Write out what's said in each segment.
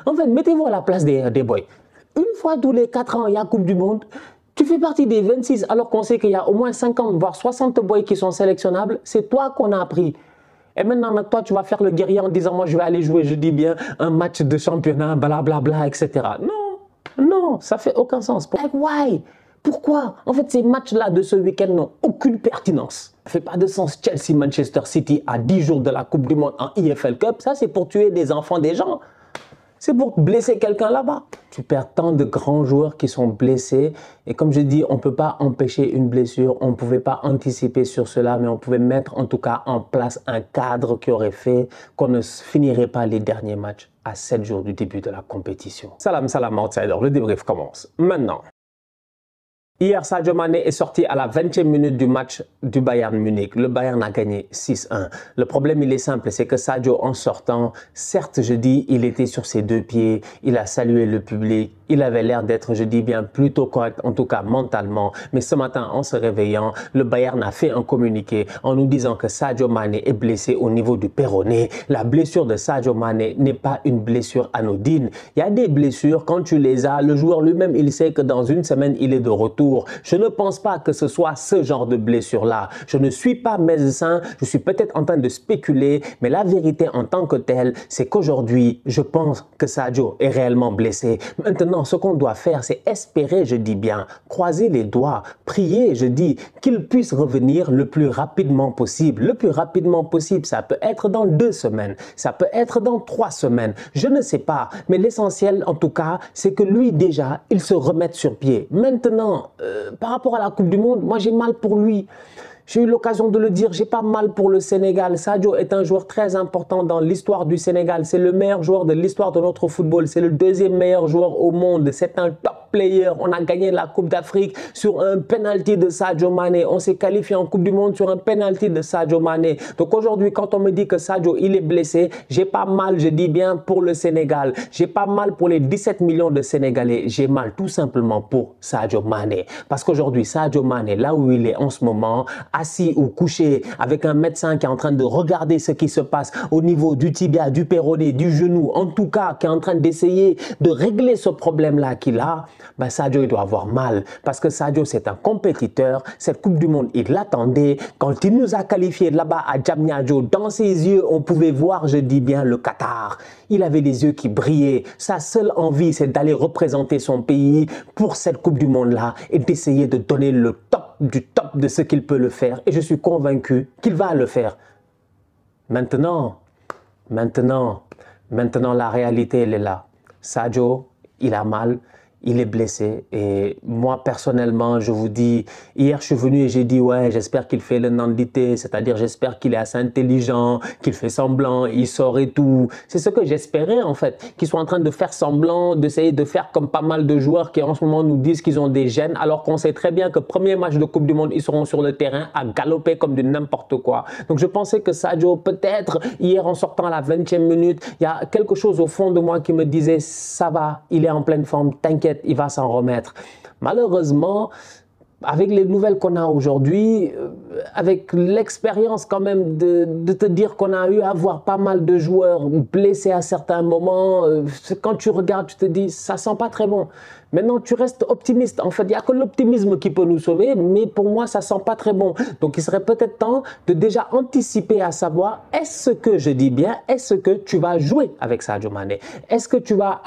En fait, mettez-vous à la place des boys. Une fois tous les 4 ans, il y a Coupe du Monde. Tu fais partie des 26 alors qu'on sait qu'il y a au moins 50 voire 60 boys qui sont sélectionnables. C'est toi qu'on a appris. Et maintenant, toi, tu vas faire le guerrier en disant, moi, je vais aller jouer, je dis bien, un match de championnat, blablabla, etc. Non, non, ça fait aucun sens. Like, why? Pourquoi? En fait, ces matchs-là de ce week-end n'ont aucune pertinence. Ça ne fait pas de sens. Chelsea-Manchester City à 10 jours de la Coupe du Monde en EFL Cup, ça, c'est pour tuer des enfants des gens. C'est pour blesser quelqu'un là-bas. Tu perds tant de grands joueurs qui sont blessés. Et comme je dis, on ne peut pas empêcher une blessure. On ne pouvait pas anticiper sur cela, mais on pouvait mettre en tout cas en place un cadre qui aurait fait qu'on ne finirait pas les derniers matchs à 7 jours du début de la compétition. Salam, salam, outsider. Le débrief commence maintenant. Hier, Sadio Mané est sorti à la 20e minute du match du Bayern Munich. Le Bayern a gagné 6-1. Le problème, il est simple, c'est que Sadio, en sortant, certes, je dis, il était sur ses deux pieds, il a salué le public, il avait l'air d'être, je dis bien, plutôt correct, en tout cas mentalement. Mais ce matin, en se réveillant, le Bayern a fait un communiqué en nous disant que Sadio Mané est blessé au niveau du péroné. La blessure de Sadio Mané n'est pas une blessure anodine. Il y a des blessures, quand tu les as, le joueur lui-même, il sait que dans une semaine, il est de retour. Je ne pense pas que ce soit ce genre de blessure-là. Je ne suis pas médecin, je suis peut-être en train de spéculer, mais la vérité en tant que telle, c'est qu'aujourd'hui, je pense que Sadio est réellement blessé. Maintenant, ce qu'on doit faire, c'est espérer, je dis bien, croiser les doigts, prier, je dis, qu'il puisse revenir le plus rapidement possible. Le plus rapidement possible, ça peut être dans 2 semaines, ça peut être dans 3 semaines, je ne sais pas. Mais l'essentiel, en tout cas, c'est que lui, déjà, il se remette sur pied. Maintenant, par rapport à la Coupe du Monde, moi j'ai mal pour lui. J'ai eu l'occasion de le dire, j'ai pas mal pour le Sénégal. Sadio est un joueur très important dans l'histoire du Sénégal. C'est le meilleur joueur de l'histoire de notre football. C'est le 2e meilleur joueur au monde. C'est un top player. On a gagné la Coupe d'Afrique sur un penalty de Sadio Mané. On s'est qualifié en Coupe du Monde sur un penalty de Sadio Mané. Donc aujourd'hui, quand on me dit que Sadio, il est blessé, j'ai pas mal, je dis bien, pour le Sénégal. J'ai pas mal pour les 17 millions de Sénégalais. J'ai mal tout simplement pour Sadio Mané. Parce qu'aujourd'hui, Sadio Mané, là où il est en ce moment, assis ou couché avec un médecin qui est en train de regarder ce qui se passe au niveau du tibia, du péroné, du genou, en tout cas qui est en train d'essayer de régler ce problème-là qu'il a, ben Sadio il doit avoir mal parce que Sadio c'est un compétiteur, cette Coupe du Monde il l'attendait, quand il nous a qualifiés là-bas à Diamniadio, dans ses yeux on pouvait voir, je dis bien, le Qatar. Il avait les yeux qui brillaient, sa seule envie c'est d'aller représenter son pays pour cette Coupe du Monde-là et d'essayer de donner le top du top de ce qu'il peut le faire et je suis convaincu qu'il va le faire. Maintenant, la réalité elle est là. Sadio, il a mal, il est blessé et moi personnellement je vous dis, hier je suis venu et j'ai dit ouais j'espère qu'il fait le nandité, c'est-à-dire j'espère qu'il est assez intelligent, qu'il fait semblant, il sort et tout. C'est ce que j'espérais en fait, qu'il soit en train de faire semblant, d'essayer de faire comme pas mal de joueurs qui en ce moment nous disent qu'ils ont des gènes alors qu'on sait très bien que premier match de Coupe du Monde ils seront sur le terrain à galoper comme du n'importe quoi. Donc je pensais que Sadio peut-être hier en sortant à la 20e minute, il y a quelque chose au fond de moi qui me disait ça va, il est en pleine forme, t'inquiète, il va s'en remettre. Malheureusement, avec les nouvelles qu'on a aujourd'hui, avec l'expérience quand même de te dire qu'on a eu à voir pas mal de joueurs blessés à certains moments, quand tu regardes, tu te dis, ça sent pas très bon. Maintenant, tu restes optimiste. En fait, il n'y a que l'optimisme qui peut nous sauver, mais pour moi, ça sent pas très bon. Donc, il serait peut-être temps de déjà anticiper à savoir, est-ce que, je dis bien, est-ce que tu vas jouer avec Sadio Mané? Est-ce que tu vas,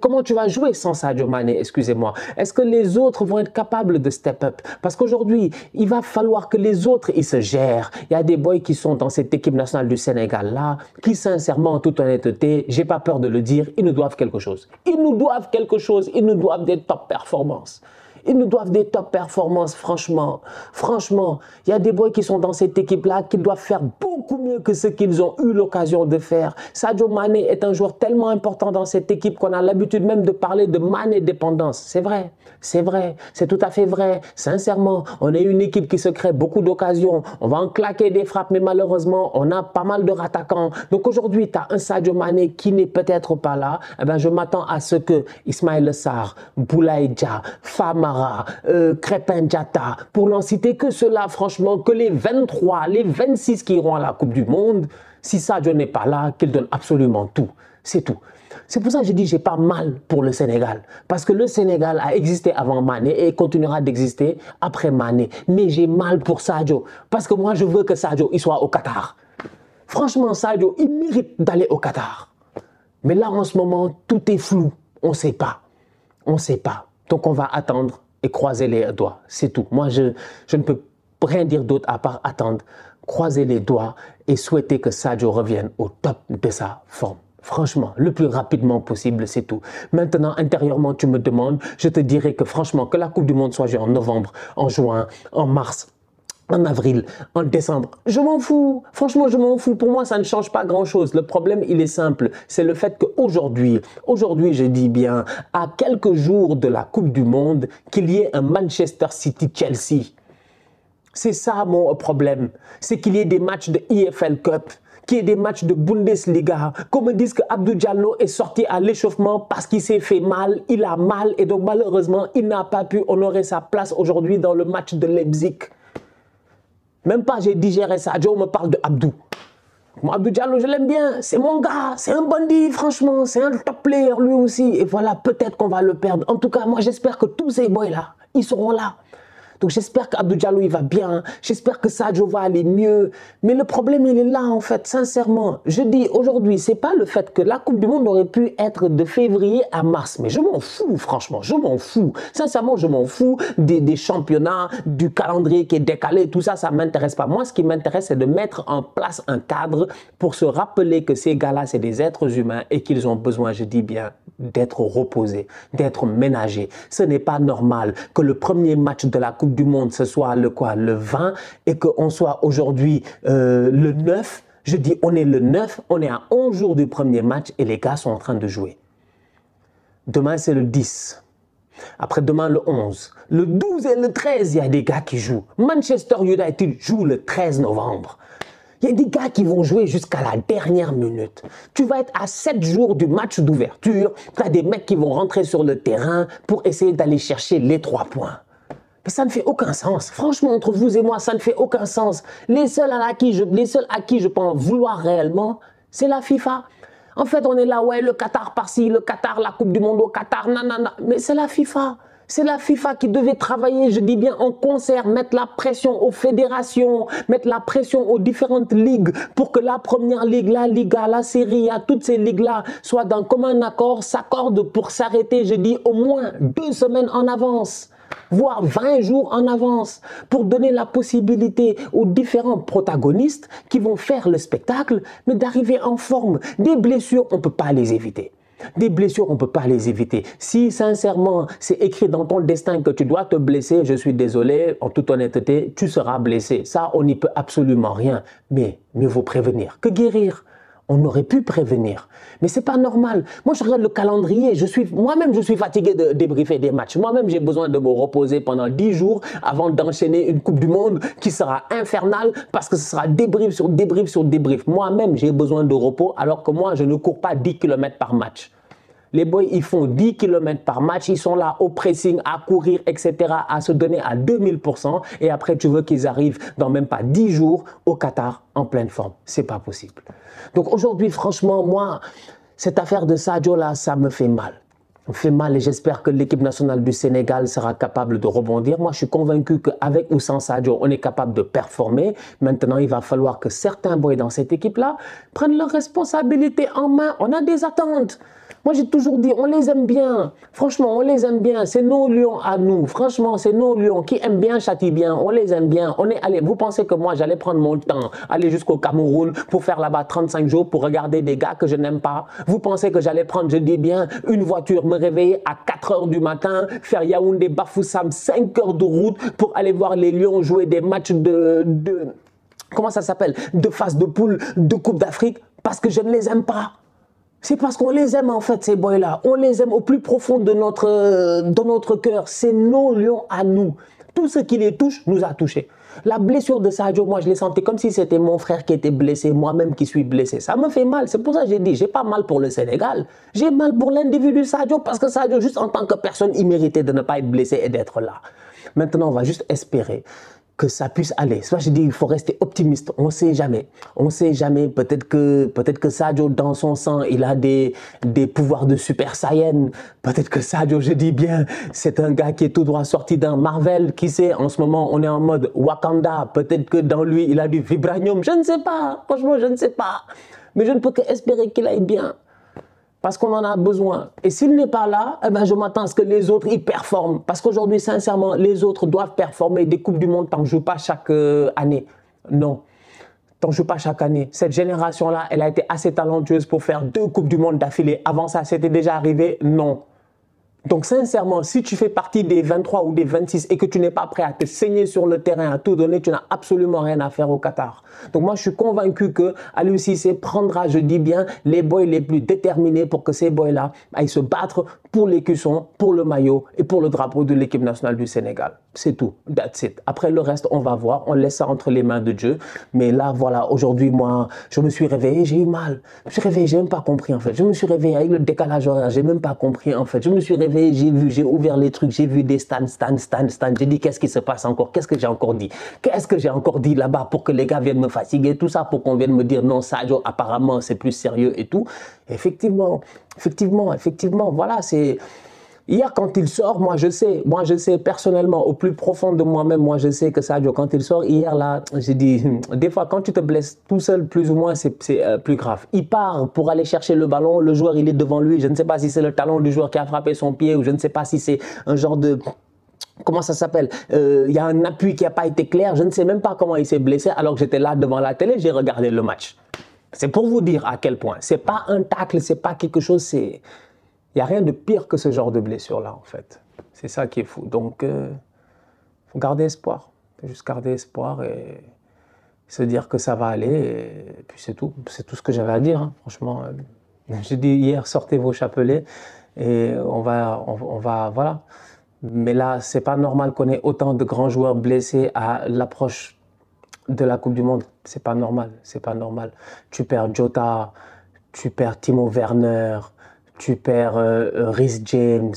comment tu vas jouer sans Sadio Mané, excusez-moi? Est-ce que les autres vont être capables de step up? Parce qu'aujourd'hui, il va falloir que les autres, ils se gèrent. Il y a des boys qui sont dans cette équipe nationale du Sénégal là, qui sincèrement, en toute honnêteté, j'ai pas peur de le dire, ils nous doivent quelque chose. Ils nous doivent quelque chose, ils nous doivent des top performances. Ils nous doivent des top performances, franchement. Franchement, il y a des boys qui sont dans cette équipe-là qui doivent faire beaucoup mieux que ce qu'ils ont eu l'occasion de faire. Sadio Mané est un joueur tellement important dans cette équipe qu'on a l'habitude même de parler de Mané dépendance. C'est vrai, c'est tout à fait vrai. Sincèrement, on est une équipe qui se crée beaucoup d'occasions. On va en claquer des frappes, mais malheureusement, on a pas mal de rattaquants. Donc aujourd'hui, tu as un Sadio Mané qui n'est peut-être pas là. Eh ben, je m'attends à ce que Ismaïla Sarr, Boulaye Dia, Fama, Crépin Diatta, pour n'en citer que cela, franchement, que les 23, les 26 qui iront à la Coupe du Monde, si Sadio n'est pas là, qu'ils donnent absolument tout. C'est tout. C'est pour ça que je dis j'ai pas mal pour le Sénégal. Parce que le Sénégal a existé avant Mané et continuera d'exister après Mané. Mais j'ai mal pour Sadio. Parce que moi, je veux que Sadio il soit au Qatar. Franchement, Sadio, il mérite d'aller au Qatar. Mais là, en ce moment, tout est flou. On ne sait pas. On ne sait pas. Donc, on va attendre et croiser les doigts. C'est tout. Moi, je ne peux rien dire d'autre à part attendre, croiser les doigts et souhaiter que Sadio revienne au top de sa forme. Franchement, le plus rapidement possible, c'est tout. Maintenant, intérieurement, tu me demandes, je te dirais que franchement, que la Coupe du Monde soit jouée en novembre, en juin, en mars, en avril, en décembre, je m'en fous. Franchement, je m'en fous. Pour moi, ça ne change pas grand-chose. Le problème, il est simple. C'est le fait qu'aujourd'hui, je dis bien, à quelques jours de la Coupe du Monde, qu'il y ait un Manchester City-Chelsea. C'est ça mon problème. C'est qu'il y ait des matchs de EFL Cup, qu'il y ait des matchs de Bundesliga, qu'on me dise que Abdou Diallo est sorti à l'échauffement parce qu'il s'est fait mal, il a mal et donc malheureusement, il n'a pas pu honorer sa place aujourd'hui dans le match de Leipzig. Même pas j'ai digéré ça. On me parle de Abdou. Moi, Abdou Diallo, je l'aime bien. C'est mon gars. C'est un bandit, franchement. C'est un top player, lui aussi. Et voilà, peut-être qu'on va le perdre. En tout cas, moi, j'espère que tous ces boys-là, ils seront là. Donc, j'espère qu'Abdou Diallo, il va bien. J'espère que Sadio va aller mieux. Mais le problème, il est là, en fait, sincèrement. Je dis, aujourd'hui, c'est pas le fait que la Coupe du Monde aurait pu être de février à mars. Mais je m'en fous, franchement. Je m'en fous. Sincèrement, je m'en fous des championnats, du calendrier qui est décalé. Tout ça, ça ne m'intéresse pas. Moi, ce qui m'intéresse, c'est de mettre en place un cadre pour se rappeler que ces gars-là, c'est des êtres humains et qu'ils ont besoin, je dis bien, d'être reposés, d'être ménagés. Ce n'est pas normal que le premier match de la Coupe du Monde, ce soit le 20 et qu'on soit aujourd'hui le 9. Je dis on est le 9, on est à 11 jours du premier match et les gars sont en train de jouer. Demain, c'est le 10. Après demain, le 11. Le 12 et le 13, il y a des gars qui jouent. Manchester United joue le 13 novembre. Il y a des gars qui vont jouer jusqu'à la dernière minute. Tu vas être à 7 jours du match d'ouverture. Tu as des mecs qui vont rentrer sur le terrain pour essayer d'aller chercher les 3 points. Mais ça ne fait aucun sens. Franchement, entre vous et moi, ça ne fait aucun sens. Les seuls à qui je pense vouloir réellement, c'est la FIFA. En fait, on est là, ouais, le Qatar par-ci, le Qatar, la Coupe du Monde au Qatar, nanana. Mais c'est la FIFA. C'est la FIFA qui devait travailler, je dis bien, en concert, mettre la pression aux fédérations, mettre la pression aux différentes ligues pour que la première ligue, la Liga, la Serie A, toutes ces ligues-là soient d'un commun accord, s'accordent pour s'arrêter, je dis, au moins 2 semaines en avance, voire 20 jours en avance, pour donner la possibilité aux différents protagonistes qui vont faire le spectacle, mais d'arriver en forme. Des blessures, on ne peut pas les éviter. Des blessures, on ne peut pas les éviter. Si sincèrement, c'est écrit dans ton destin que tu dois te blesser, je suis désolé, en toute honnêteté, tu seras blessé. Ça, on n'y peut absolument rien. Mais mieux vaut prévenir que guérir. On aurait pu prévenir. Mais ce n'est pas normal. Moi, je regarde le calendrier. Moi-même, je suis fatigué de débriefer des matchs. Moi-même, j'ai besoin de me reposer pendant 10 jours avant d'enchaîner une Coupe du Monde qui sera infernale parce que ce sera débrief sur débrief sur débrief. Moi-même, j'ai besoin de repos alors que moi, je ne cours pas 10 km par match. Les boys, ils font 10 km par match, ils sont là au pressing, à courir, etc., à se donner à 2000%. Et après, tu veux qu'ils arrivent dans même pas 10 jours au Qatar en pleine forme. C'est pas possible. Donc aujourd'hui, franchement, moi, cette affaire de Sadio là, ça me fait mal. Ça me fait mal et j'espère que l'équipe nationale du Sénégal sera capable de rebondir. Moi, je suis convaincu qu'avec ou sans Sadio, on est capable de performer. Maintenant, il va falloir que certains boys dans cette équipe-là prennent leurs responsabilités en main. On a des attentes. Moi, j'ai toujours dit, on les aime bien. Franchement, on les aime bien. C'est nos lions à nous. Franchement, c'est nos lions qui aiment bien, châtient bien. On les aime bien. On est allé. Vous pensez que moi, j'allais prendre mon temps, aller jusqu'au Cameroun pour faire là-bas 35 jours pour regarder des gars que je n'aime pas? Vous pensez que j'allais prendre, je dis bien, une voiture, me réveiller à 4 heures du matin, faire Yaoundé, Bafoussam, 5 heures de route pour aller voir les Lions jouer des matchs comment ça s'appelle? De phase de poule, de Coupe d'Afrique, parce que je ne les aime pas. C'est parce qu'on les aime en fait, ces boys-là. On les aime au plus profond de notre cœur. C'est nos lions à nous. Tout ce qui les touche nous a touchés. La blessure de Sadio, moi je l'ai senti comme si c'était mon frère qui était blessé, moi-même qui suis blessé. Ça me fait mal. C'est pour ça que j'ai dit, j'ai pas mal pour le Sénégal. J'ai mal pour l'individu Sadio parce que Sadio, juste en tant que personne, il méritait de ne pas être blessé et d'être là. Maintenant, on va juste espérer que ça puisse aller. C'est pour ça que je dis il faut rester optimiste. On ne sait jamais. On ne sait jamais. Peut-être que Sadio, dans son sang, il a des pouvoirs de Super Saiyan. Peut-être que Sadio, je dis bien, c'est un gars qui est tout droit sorti d'un Marvel. Qui sait, en ce moment, on est en mode Wakanda. Peut-être que dans lui, il a du vibranium. Je ne sais pas. Franchement, je ne sais pas. Mais je ne peux qu'espérer qu'il aille bien. Parce qu'on en a besoin. Et s'il n'est pas là, eh ben je m'attends à ce que les autres y performent. Parce qu'aujourd'hui, sincèrement, les autres doivent performer. Des Coupes du Monde, t'en joues pas chaque année. Non. T'en joues pas chaque année. Cette génération-là, elle a été assez talentueuse pour faire 2 Coupes du Monde d'affilée. Avant ça, c'était déjà arrivé? Non. Donc sincèrement, si tu fais partie des 23 ou des 26 et que tu n'es pas prêt à te saigner sur le terrain, à tout donner, tu n'as absolument rien à faire au Qatar. Donc moi, je suis convaincu que Aliou Cissé prendra, je dis bien, les boys les plus déterminés pour que ces boys-là aillent se battre pour l'écusson, pour le maillot et pour le drapeau de l'équipe nationale du Sénégal. C'est tout. That's it. Après le reste, on va voir. On laisse ça entre les mains de Dieu. Mais là, voilà, aujourd'hui, moi, je me suis réveillé, j'ai eu mal. Je me suis réveillé, j'ai même pas compris en fait. Je me suis réveillé avec le décalage horaire, j'ai même pas compris en fait. Je me suis réveillé, j'ai vu, j'ai ouvert les trucs, j'ai vu des stands. J'ai dit, qu'est-ce qui se passe encore? Qu'est-ce que j'ai encore dit? Qu'est-ce que j'ai encore dit là-bas pour que les gars viennent me fatiguer? Tout ça pour qu'on vienne me dire, non, Sadio, apparemment, c'est plus sérieux et tout. Effectivement, voilà, c'est... Hier, quand il sort, moi je sais personnellement, au plus profond de moi-même, moi je sais que Sadio, quand il sort, hier là, j'ai dit, des fois quand tu te blesses tout seul, plus ou moins, c'est plus grave. Il part pour aller chercher le ballon, le joueur il est devant lui, je ne sais pas si c'est le talon du joueur qui a frappé son pied ou je ne sais pas si c'est un genre de... Comment ça s'appelle? Il y a un appui qui n'a pas été clair, je ne sais même pas comment il s'est blessé alors que j'étais là devant la télé, j'ai regardé le match. C'est pour vous dire à quel point. C'est pas un tacle, c'est pas quelque chose, c'est... Il n'y a rien de pire que ce genre de blessure-là, en fait. C'est ça qui est fou. Donc, il faut garder espoir. Il faut juste garder espoir et se dire que ça va aller. Et puis, c'est tout. C'est tout ce que j'avais à dire, hein. Franchement, j'ai dit hier, sortez vos chapelets et on va voilà. Mais là, c'est pas normal qu'on ait autant de grands joueurs blessés à l'approche de la Coupe du Monde. C'est pas normal. C'est pas normal. Tu perds Jota, tu perds Timo Werner, tu perds Reece James,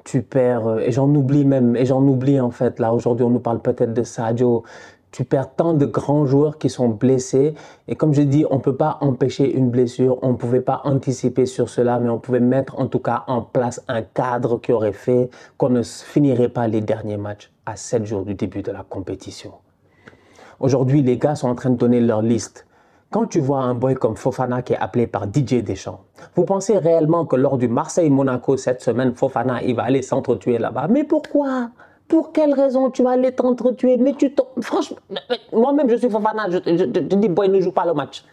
tu perds, et j'en oublie en fait, là aujourd'hui on nous parle peut-être de Sadio, tu perds tant de grands joueurs qui sont blessés, et comme je dis, on ne peut pas empêcher une blessure, on ne pouvait pas anticiper sur cela, mais on pouvait mettre en tout cas en place un cadre qui aurait fait qu'on ne finirait pas les derniers matchs à 7 jours du début de la compétition. Aujourd'hui, les gars sont en train de donner leur liste. Quand tu vois un boy comme Fofana qui est appelé par Didier Deschamps, vous pensez réellement que lors du Marseille-Monaco cette semaine, Fofana, il va aller s'entretuer là-bas? Mais pourquoi? Pour quelle raison tu vas aller t'entretuer? Mais franchement, moi-même je suis Fofana, je dis boy, ne joue pas le match.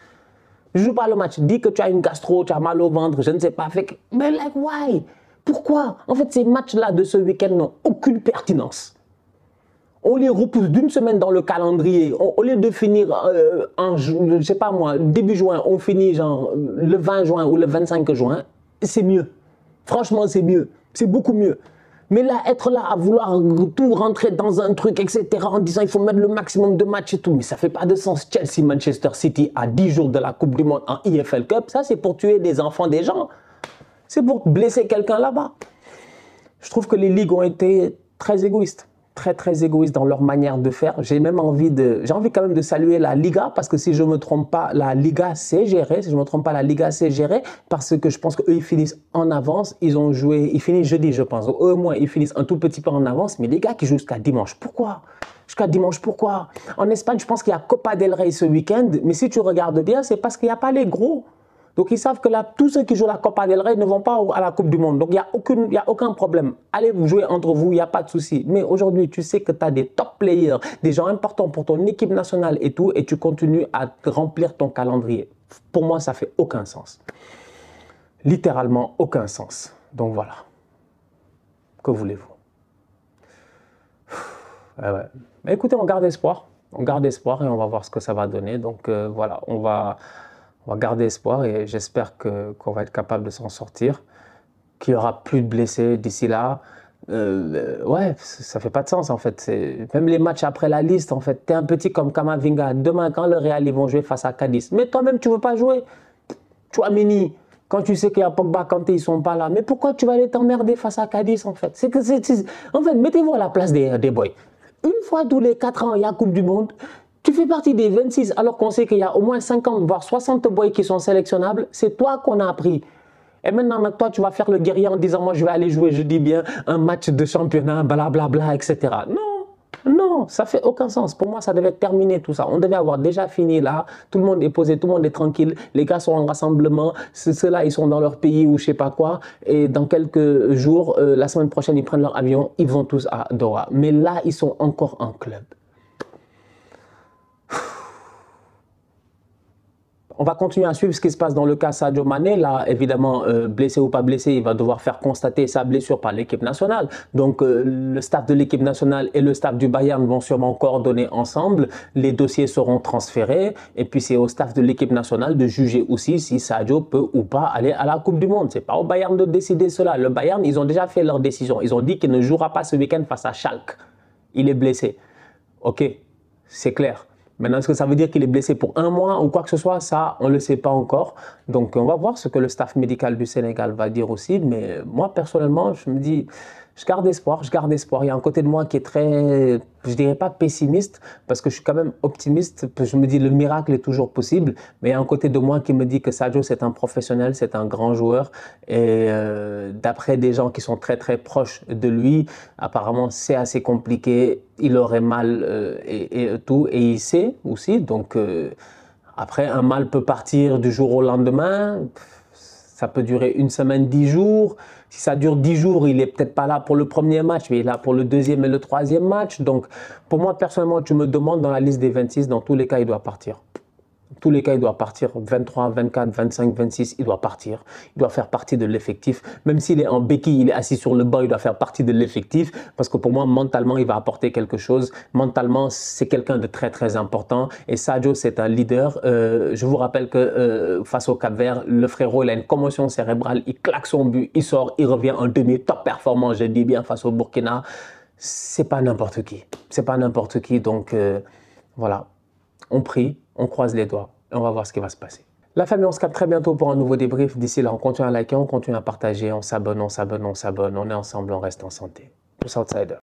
Ne joue pas le match. Dis que tu as une gastro, tu as mal au ventre, je ne sais pas. Mais like why? Pourquoi? En fait, ces matchs-là de ce week-end n'ont aucune pertinence. On les repousse d'une semaine dans le calendrier. Au lieu de finir je sais pas moi, début juin, on finit genre le 20 juin ou le 25 juin. C'est mieux. Franchement, c'est mieux. C'est beaucoup mieux. Mais là, être là à vouloir tout rentrer dans un truc, etc., en disant il faut mettre le maximum de matchs et tout, mais ça fait pas de sens. Chelsea, Manchester City, à 10 jours de la Coupe du Monde en EFL Cup, ça c'est pour tuer des enfants des gens. C'est pour blesser quelqu'un là-bas. Je trouve que les ligues ont été très égoïstes. Très égoïstes dans leur manière de faire. J'ai envie quand même de saluer la Liga parce que si je ne me trompe pas, la Liga c'est géré. Si je ne me trompe pas, la Liga c'est géré parce que je pense qu'eux ils finissent en avance. Ils finissent jeudi, je pense. Eux au moins ils finissent un tout petit peu en avance. Mais les gars qui jouent jusqu'à dimanche, pourquoi? Jusqu'à dimanche, pourquoi? En Espagne, je pense qu'il y a Copa del Rey ce week-end. Mais si tu regardes bien, c'est parce qu'il n'y a pas les gros. Donc, ils savent que là, tous ceux qui jouent la Copa del Rey ne vont pas à la Coupe du Monde. Donc, il n'y a aucun problème. Allez vous jouer entre vous, il n'y a pas de souci. Mais aujourd'hui, tu sais que tu as des top players, des gens importants pour ton équipe nationale et tout, et tu continues à remplir ton calendrier. Pour moi, ça fait aucun sens. Littéralement aucun sens. Donc, voilà. Que voulez-vous? Ouais. Mais écoutez, on garde espoir. On garde espoir et on va voir ce que ça va donner. Donc, voilà, on va garder espoir et j'espère qu'on va être capable de s'en sortir, qu'il n'y aura plus de blessés d'ici là. Ouais, ça fait pas de sens en fait. Même les matchs après la liste, en fait, tu es un petit comme Kamavinga. Demain, quand le Real, ils vont jouer face à Cadiz. Mais toi-même, tu ne veux pas jouer. Tchouaméni, quand tu sais qu'il y a Pogba, Kanté, ils ne sont pas là. Mais pourquoi tu vas aller t'emmerder face à Cadiz en fait? En fait, mettez-vous à la place des boys. Une fois tous les 4 ans, il y a Coupe du Monde. Tu fais partie des 26 alors qu'on sait qu'il y a au moins 50 voire 60 boys qui sont sélectionnables. C'est toi qu'on a pris. Et maintenant, toi, tu vas faire le guerrier en disant, moi, je vais aller jouer, je dis bien, un match de championnat, blablabla, etc. Non, non, ça fait aucun sens. Pour moi, ça devait terminer tout ça. On devait avoir déjà fini là. Tout le monde est posé, tout le monde est tranquille. Les gars sont en rassemblement. Ceux-là, ils sont dans leur pays ou je sais pas quoi. Et dans quelques jours, la semaine prochaine, ils prennent leur avion. Ils vont tous à Doha. Mais là, ils sont encore en club. On va continuer à suivre ce qui se passe dans le cas Sadio Mané. Là, évidemment, blessé ou pas blessé, il va devoir faire constater sa blessure par l'équipe nationale. Donc, le staff de l'équipe nationale et le staff du Bayern vont sûrement coordonner ensemble. Les dossiers seront transférés. Et puis, c'est au staff de l'équipe nationale de juger aussi si Sadio peut ou pas aller à la Coupe du Monde. Ce n'est pas au Bayern de décider cela. Le Bayern, ils ont déjà fait leur décision. Ils ont dit qu'il ne jouera pas ce week-end face à Schalke. Il est blessé. OK, c'est clair. Maintenant, est-ce que ça veut dire qu'il est blessé pour un mois ou quoi que ce soit? Ça, on ne le sait pas encore. Donc, on va voir ce que le staff médical du Sénégal va dire aussi. Mais moi, personnellement, je me dis, je garde espoir, je garde espoir. Il y a un côté de moi qui est très, je dirais pas pessimiste, parce que je suis quand même optimiste. Je me dis, le miracle est toujours possible. Mais il y a un côté de moi qui me dit que Sadio, c'est un professionnel, c'est un grand joueur. Et d'après des gens qui sont très, très proches de lui, apparemment, c'est assez compliqué. Il aurait mal et tout. Et il sait aussi. Donc, après, un mal peut partir du jour au lendemain. Ça peut durer une semaine, 10 jours. Si ça dure 10 jours, il n'est peut-être pas là pour le premier match, mais il est là pour le deuxième et le troisième match. Donc, pour moi, personnellement, tu me demandes dans la liste des 26, dans tous les cas, il doit partir. Tous les cas, il doit partir. 23, 24, 25, 26, il doit partir. Il doit faire partie de l'effectif. Même s'il est en béquille, il est assis sur le banc, il doit faire partie de l'effectif. Parce que pour moi, mentalement, il va apporter quelque chose. Mentalement, c'est quelqu'un de très, très important. Et Sadio, c'est un leader. Je vous rappelle que face au Cap-Vert, le frérot, il a une commotion cérébrale. Il claque son but, il sort, il revient en demi. Top performance, je dis bien, face au Burkina. C'est pas n'importe qui. C'est pas n'importe qui. Donc, voilà. On prie, on croise les doigts et on va voir ce qui va se passer. La famille, on se capte très bientôt pour un nouveau débrief. D'ici là, on continue à liker, on continue à partager, on s'abonne, on s'abonne, on s'abonne. On est ensemble, on reste en santé. Tous outsiders.